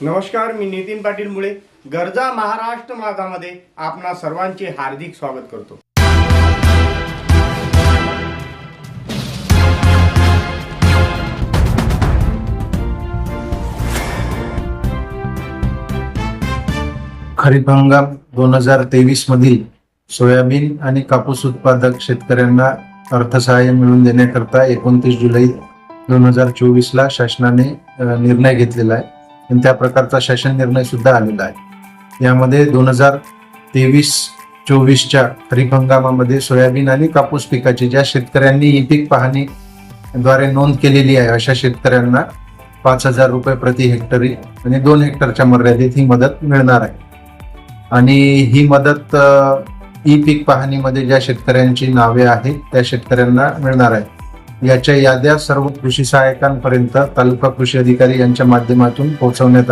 नमस्कार, मी नितीन पाटील मुळे गरजा महाराष्ट्र मागामध्ये आपणा सर्वांचे हार्दिक स्वागत करतो। खरीप हंगाम 2023 मधील सोयाबीन आणि कापूस उत्पादक शेतकऱ्यांना अर्थसहाय्य मिळवून देण्याकरता 29 जुलै 2024 ला शासनाने निर्णय घेतलेला आहे आणि त्या प्रकारचा शासन निर्णय सुद्धा आलेला आहे। यामध्ये 2023-24च्या खरीप हंगामामध्ये सोयाबीन आणि कापूस पिकाची ज्या शेतकऱ्यांनी ई पीक पाहणी द्वारे नोंद केलेली आहे अशा शेतकऱ्यांना 5,000 रुपये प्रति हेक्टरी आणि 2 हेक्टरच्या मर्यादेत ही मदत मिळणार आहे। आणि ही मदत ई पीक पाहणीमध्ये ज्या शेतकऱ्यांची नावे आहेत त्या शेतकऱ्यांना मिळणार आहे। याच्या याद्या सर्व कृषी सहाय्यकांपर्यंत तालुका कृषी अधिकारी यांच्या माध्यमातून पोहोचवण्यात